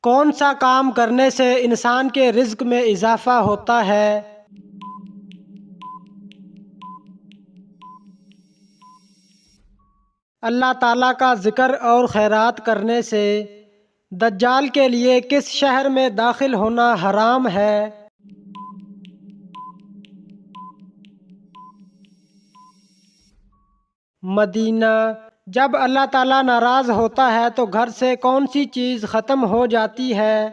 کون سا کام کرنے سے انسان کے رزق میں اضافہ ہوتا ہے؟ اللہ تعالیٰ کا ذکر اور خیرات کرنے سے دجال کے لیے کس شہر میں داخل ہونا حرام ہے؟ مدینہ۔ جب اللہ تعالیٰ ناراض ہوتا ہے تو گھر سے کون سی چیز ختم ہو جاتی ہے؟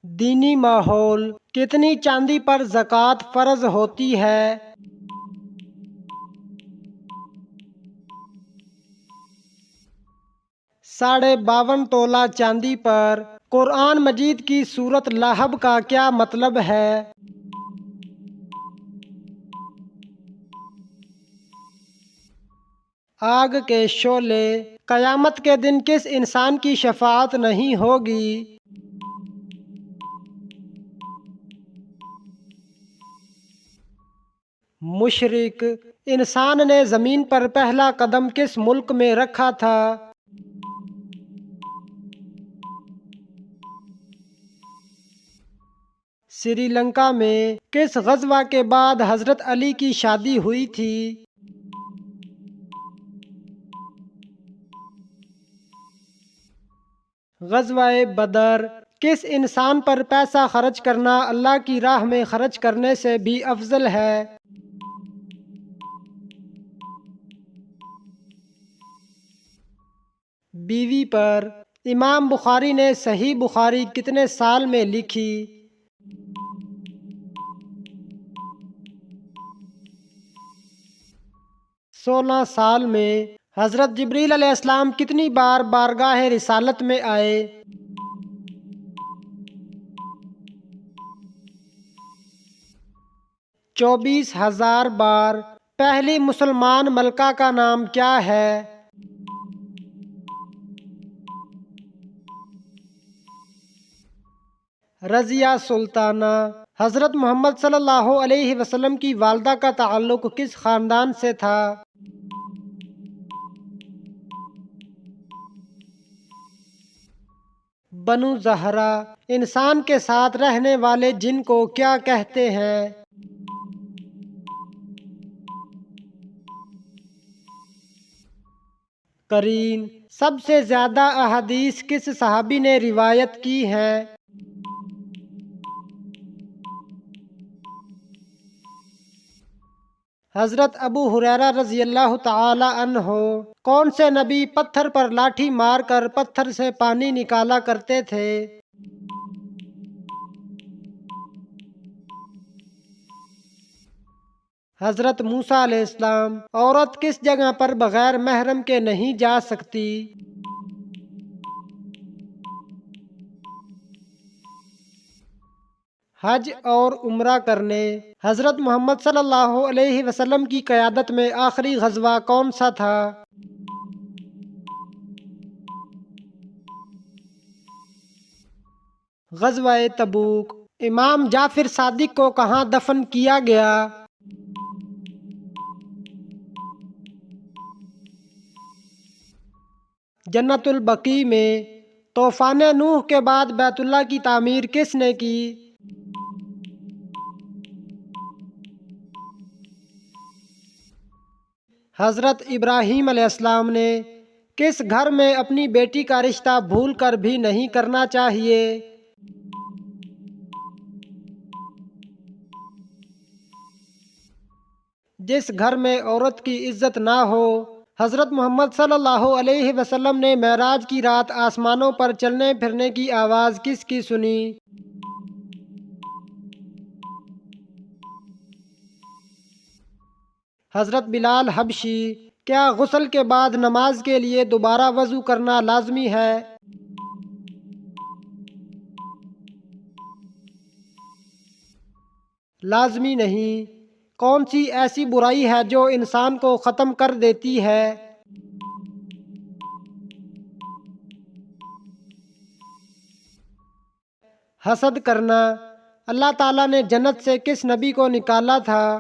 دینی ماحول۔ کتنی چاندی پر زکوٰۃ فرض ہوتی ہے؟ 52.5 تولہ چاندی پر قرآن مجید کی سورۃ لہب کا کیا مطلب ہے؟ آگ کے شعلے۔ قیامت کے دن کس انسان کی شفاعت نہیں ہوگی؟ مشرک۔ انسان نے زمین پر پہلا قدم کس ملک میں رکھا تھا؟ سری لنکا میں۔ کس غزوہ کے بعد حضرت علی کی شادی ہوئی تھی؟ غزوہ بدر۔ کس انسان پر پیسہ خرچ کرنا اللہ کی راہ میں خرچ کرنے سے بھی افضل ہے؟ بیوی پر۔ امام بخاری نے صحیح بخاری کتنے سال میں لکھی؟ 16 سال میں۔ حضرت جبریل علیہ السلام کتنی بار بارگاہ رسالت میں آئے؟ 24,000 بار۔ پہلی مسلمان ملکہ کا نام کیا ہے؟ رضیہ سلطانہ۔ حضرت محمد صلی اللہ علیہ وسلم کی والدہ کا تعلق کس خاندان سے تھا؟ بنو زہرہ۔ انسان کے ساتھ رہنے والے جن کو کیا کہتے ہیں؟ قرین۔ سب سے زیادہ احادیث کس صحابی نے روایت کی ہیں؟ حضرت ابو ہریرہ رضی اللہ تعالی عنہ۔ کون سے نبی پتھر پر لاٹھی مار کر پتھر سے پانی نکالا کرتے تھے؟ حضرت موسیٰ علیہ السلام۔ عورت کس جگہ پر بغیر محرم کے نہیں جا سکتی؟ حج اور عمرہ کرنے۔ حضرت محمد صلی اللہ علیہ وسلم کی قیادت میں آخری غزوہ کون سا تھا؟ غزوہ تبوک۔ امام جعفر صادق کو کہاں دفن کیا گیا؟ جنت البقیع میں۔ طوفان نوح کے بعد بیت اللہ کی تعمیر کس نے کی؟ حضرت ابراہیم علیہ السلام نے۔ کس گھر میں اپنی بیٹی کا رشتہ بھول کر بھی نہیں کرنا چاہیے؟ جس گھر میں عورت کی عزت نہ ہو۔ حضرت محمد صلی اللہ علیہ وسلم نے معراج کی رات آسمانوں پر چلنے پھرنے کی آواز کس کی سنی؟ حضرت بلال حبشی۔ کیا غسل کے بعد نماز کے لیے دوبارہ وضو کرنا لازمی ہے؟ لازمی نہیں۔ کون سی ایسی برائی ہے جو انسان کو ختم کر دیتی ہے؟ حسد کرنا۔ اللہ تعالیٰ نے جنت سے کس نبی کو نکالا تھا؟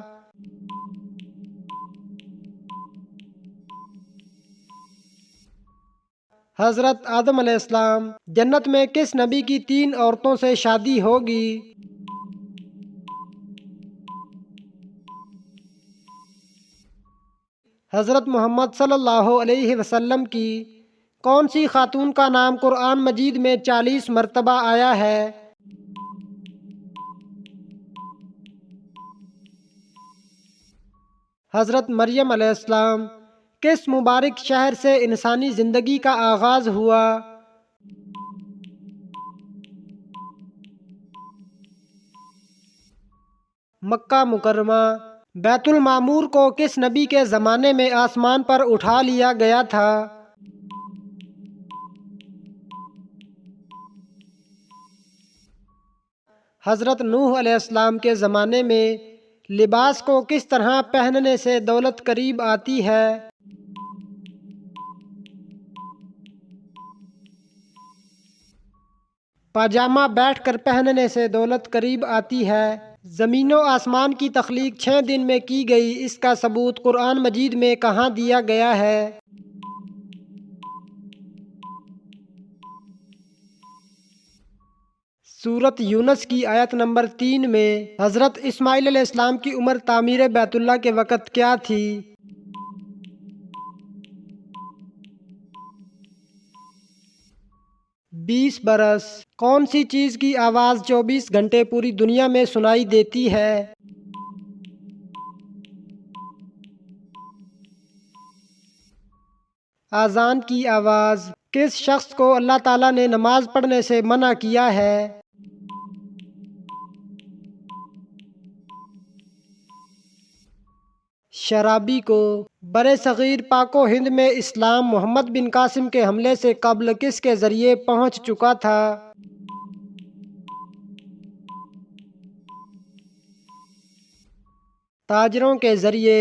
حضرت آدم علیہ السلام، جنت میں کس نبی کی 3 عورتوں سے شادی ہوگی؟ حضرت محمد صلی اللہ علیہ وسلم کی کون سی خاتون کا نام قرآن مجید میں 40 مرتبہ آیا ہے؟ حضرت مریم علیہ السلام، کس مبارک شہر سے انسانی زندگی کا آغاز ہوا؟ مکہ مکرمہ۔ بیت المعمور کو کس نبی کے زمانے میں آسمان پر اٹھا لیا گیا تھا؟ حضرت نوح علیہ السلام کے زمانے میں لباس کو کس طرح پہننے سے دولت قریب آتی ہے؟ پاجامہ بیٹھ کر پہننے سے دولت قریب آتی ہے۔ زمین و آسمان کی تخلیق 6 دن میں کی گئی، اس کا ثبوت قرآن مجید میں کہاں دیا گیا ہے؟ سورۃ یونس کی آیت نمبر 3 میں حضرت اسماعیل علیہ السلام کی عمر تعمیر بیت اللہ کے وقت کیا تھی؟ 20 برس۔ کون سی چیز کی آواز 24 گھنٹے پوری دنیا میں سنائی دیتی ہے؟ اذان کی آواز۔ کس شخص کو اللہ تعالیٰ نے نماز پڑھنے سے منع کیا ہے؟ شرابی کو۔ برِ صغیر پاک و ہند میں اسلام محمد بن قاسم کے حملے سے قبل کس کے ذریعے پہنچ چکا تھا؟ تاجروں کے ذریعے۔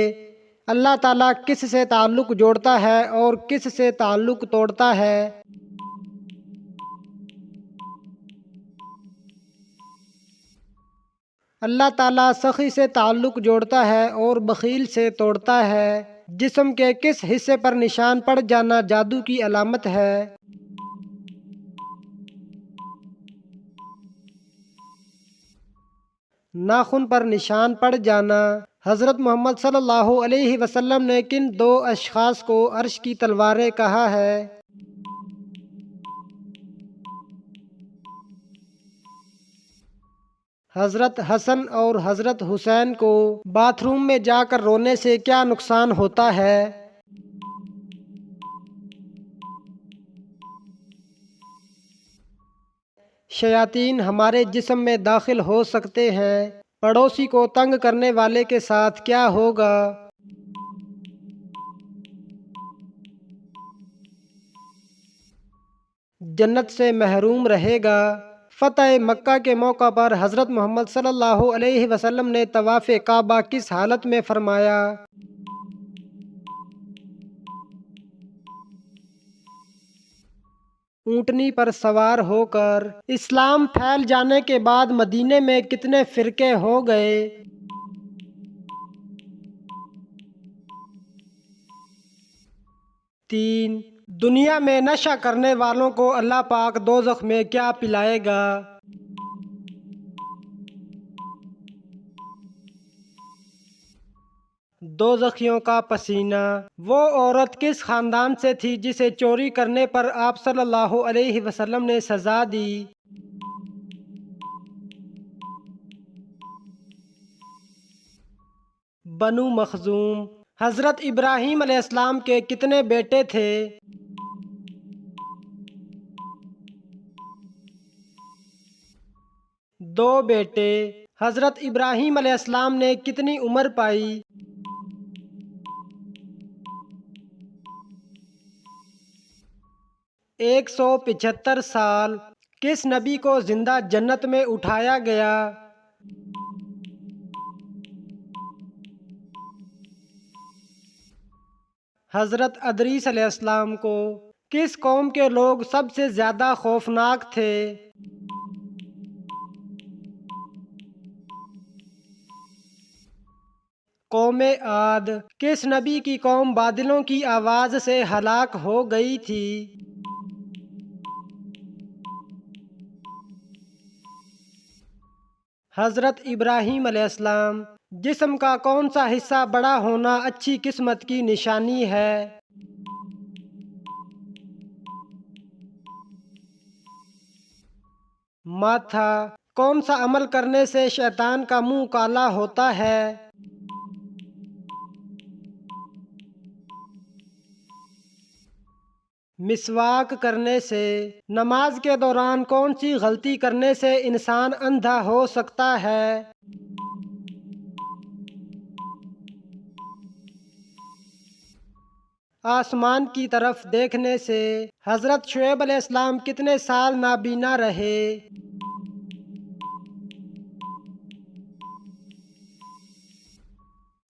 اللہ تعالیٰ کس سے تعلق جوڑتا ہے اور کس سے تعلق توڑتا ہے؟ اللہ تعالیٰ سخی سے تعلق جوڑتا ہے اور بخیل سے توڑتا ہے۔ جسم کے کس حصے پر نشان پڑ جانا جادو کی علامت ہے؟ ناخن پر نشان پڑ جانا۔ حضرت محمد صلی اللہ علیہ وسلم نے کن 2 اشخاص کو عرش کی تلواریں کہا ہے؟ حضرت حسن اور حضرت حسین کو باتھ روم میں جا کر رونے سے کیا نقصان ہوتا ہے؟ شیاطین ہمارے جسم میں داخل ہو سکتے ہیں۔ پڑوسی کو تنگ کرنے والے کے ساتھ کیا ہوگا؟ جنت سے محروم رہے گا۔ فتح مکہ کے موقع پر حضرت محمد صلی اللہ علیہ وسلم نے طواف کعبہ کس حالت میں فرمایا؟ اونٹنی پر سوار ہو کر۔ اسلام پھیل جانے کے بعد مدینے میں کتنے فرقے ہو گئے؟ 3۔ دنیا میں نشہ کرنے والوں کو اللہ پاک دوزخ میں کیا پلائے گا؟ دوزخیوں کا پسینہ۔ وہ عورت کس خاندان سے تھی جسے چوری کرنے پر آپ صلی اللہ علیہ وسلم نے سزا دی؟ بنو مخزوم۔ حضرت ابراہیم علیہ السلام کے کتنے بیٹے تھے؟ 2 بیٹے۔ حضرت ابراہیم علیہ السلام نے کتنی عمر پائی؟ 175 سال۔ کس نبی کو زندہ جنت میں اٹھایا گیا؟ حضرت ادریس علیہ السلام کو۔ کس قوم کے لوگ سب سے زیادہ خوفناک تھے؟ قوم عاد۔ کس نبی کی قوم بادلوں کی آواز سے ہلاک ہو گئی تھی؟ حضرت ابراہیم علیہ السلام۔ جسم کا کون سا حصہ بڑا ہونا اچھی قسمت کی نشانی ہے؟ ماتھا۔ کون سا عمل کرنے سے شیطان کا منہ کالا ہوتا ہے؟ مسواک کرنے سے۔ نماز کے دوران کون سی غلطی کرنے سے انسان اندھا ہو سکتا ہے؟ آسمان کی طرف دیکھنے سے۔ حضرت شعیب علیہ السلام کتنے سال نابینا رہے؟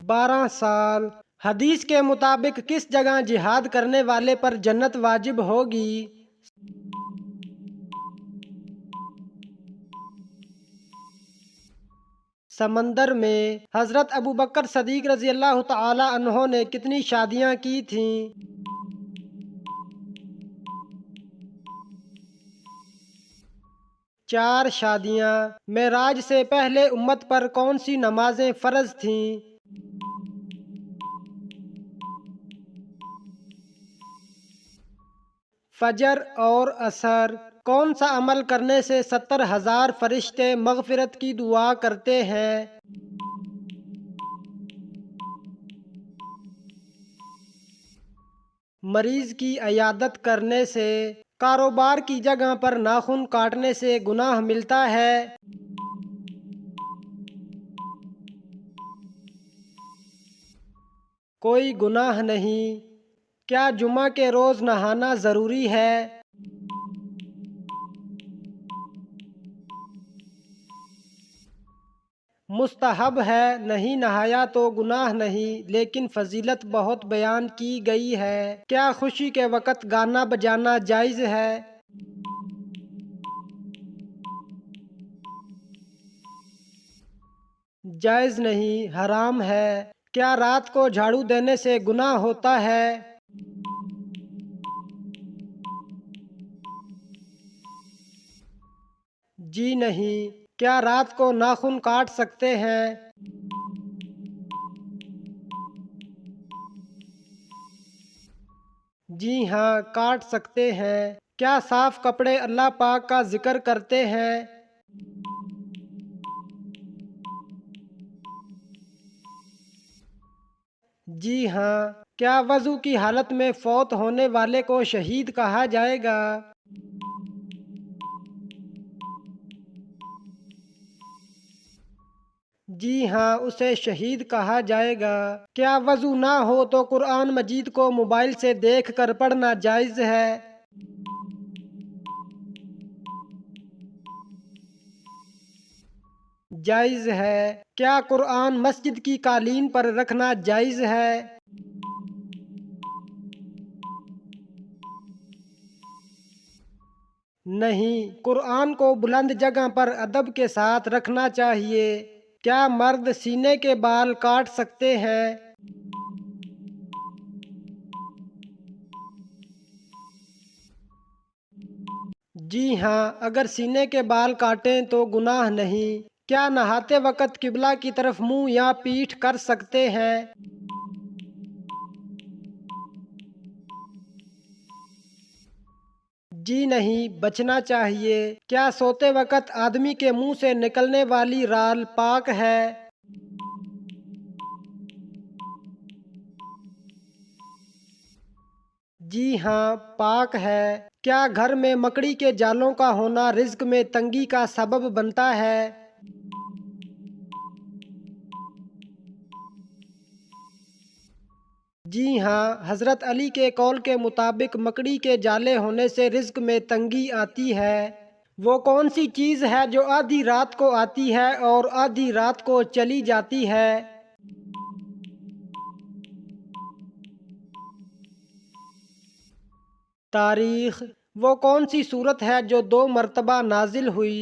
12 سال۔ حدیث کے مطابق کس جگہ جہاد کرنے والے پر جنت واجب ہوگی؟ سمندر میں۔ حضرت ابوبکر صدیق رضی اللہ تعالی عنہ نے کتنی شادیاں کی تھیں؟ 4 شادیاں۔ معراج سے پہلے امت پر کون سی نمازیں فرض تھیں؟ فجر اور عصر۔ کون سا عمل کرنے سے 70,000 فرشتے مغفرت کی دعا کرتے ہیں؟ مریض کی عیادت کرنے سے۔ کاروبار کی جگہ پر ناخن کاٹنے سے گناہ ملتا ہے؟ کوئی گناہ نہیں۔ کیا جمعہ کے روز نہانا ضروری ہے؟ مستحب ہے۔ نہیں نہایا تو گناہ نہیں، لیکن فضیلت بہت بیان کی گئی ہے۔ کیا خوشی کے وقت گانا بجانا جائز ہے؟ جائز نہیں، حرام ہے۔ کیا رات کو جھاڑو دینے سے گناہ ہوتا ہے؟ جی نہیں۔ کیا رات کو ناخن کاٹ سکتے ہیں؟ جی ہاں، کاٹ سکتے ہیں۔ کیا صاف کپڑے اللہ پاک کا ذکر کرتے ہیں؟ جی ہاں۔ کیا وضو کی حالت میں فوت ہونے والے کو شہید کہا جائے گا؟ جی ہاں، اسے شہید کہا جائے گا۔ کیا وضو نہ ہو تو قرآن مجید کو موبائل سے دیکھ کر پڑھنا جائز ہے؟ جائز ہے۔ کیا قرآن مسجد کی قالین پر رکھنا جائز ہے؟ نہیں، قرآن کو بلند جگہ پر ادب کے ساتھ رکھنا چاہیے۔ کیا مرد سینے کے بال کاٹ سکتے ہیں؟ جی ہاں، اگر سینے کے بال کاٹیں تو گناہ نہیں۔ کیا نہاتے وقت قبلہ کی طرف منہ یا پیٹھ کر سکتے ہیں؟ جی نہیں، بچنا چاہیے۔ کیا سوتے وقت آدمی کے منہ سے نکلنے والی رال پاک ہے؟ جی ہاں، پاک ہے۔ کیا گھر میں مکڑی کے جالوں کا ہونا رزق میں تنگی کا سبب بنتا ہے؟ جی ہاں، حضرت علی کے قول کے مطابق مکڑی کے جالے ہونے سے رزق میں تنگی آتی ہے۔ وہ کون سی چیز ہے جو آدھی رات کو آتی ہے اور آدھی رات کو چلی جاتی ہے؟ تاریخ۔ وہ کون سی سورت ہے جو 2 مرتبہ نازل ہوئی؟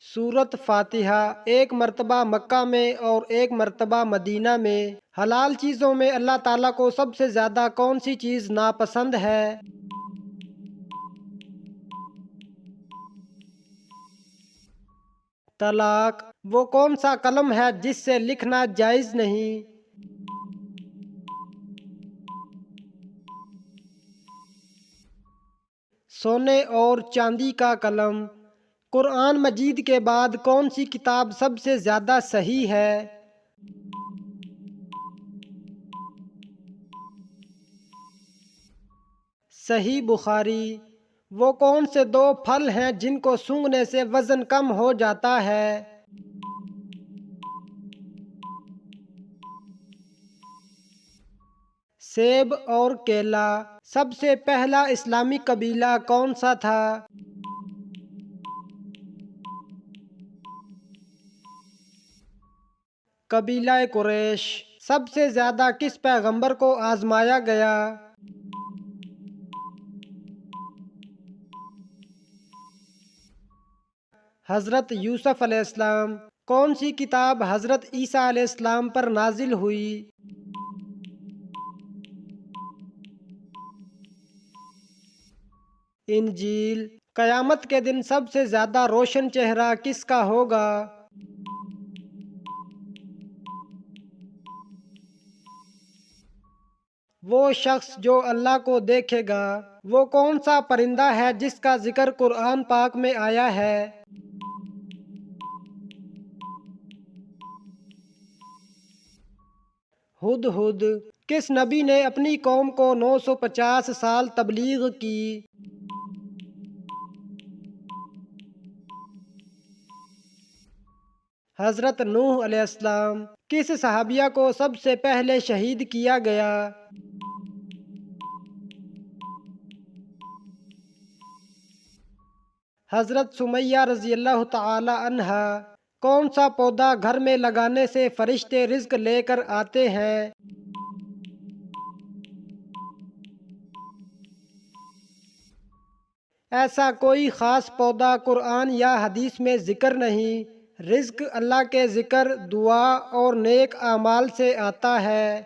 سورت فاتحہ۔ 1 مرتبہ مکہ میں اور 1 مرتبہ مدینہ میں۔ حلال چیزوں میں اللہ تعالیٰ کو سب سے زیادہ کون سی چیز ناپسند ہے؟ طلاق وہ کون سا قلم ہے جس سے لکھنا جائز نہیں؟ سونے اور چاندی کا قلم۔ قرآن مجید کے بعد کون سی کتاب سب سے زیادہ صحیح ہے؟ صحیح بخاری۔ وہ کون سے دو پھل ہیں جن کو سونگھنے سے وزن کم ہو جاتا ہے؟ سیب اور کیلا۔ سب سے پہلا اسلامی قبیلہ کون سا تھا؟ قبیلہ قریش۔ سب سے زیادہ کس پیغمبر کو آزمایا گیا؟ حضرت یوسف علیہ السلام۔ کون سی کتاب حضرت عیسیٰ علیہ السلام پر نازل ہوئی؟ انجیل۔ قیامت کے دن سب سے زیادہ روشن چہرہ کس کا ہوگا؟ وہ شخص جو اللہ کو دیکھے گا۔ وہ کون سا پرندہ ہے جس کا ذکر قرآن پاک میں آیا ہے؟ ہدہد۔ کس نبی نے اپنی قوم کو 950 سال تبلیغ کی؟ حضرت نوح علیہ السلام۔ کس صحابیہ کو سب سے پہلے شہید کیا گیا؟ حضرت سمیہ رضی اللہ تعالی عنہا۔ کون سا پودا گھر میں لگانے سے فرشتے رزق لے کر آتے ہیں؟ ایسا کوئی خاص پودا قرآن یا حدیث میں ذکر نہیں۔ رزق اللہ کے ذکر، دعا اور نیک اعمال سے آتا ہے۔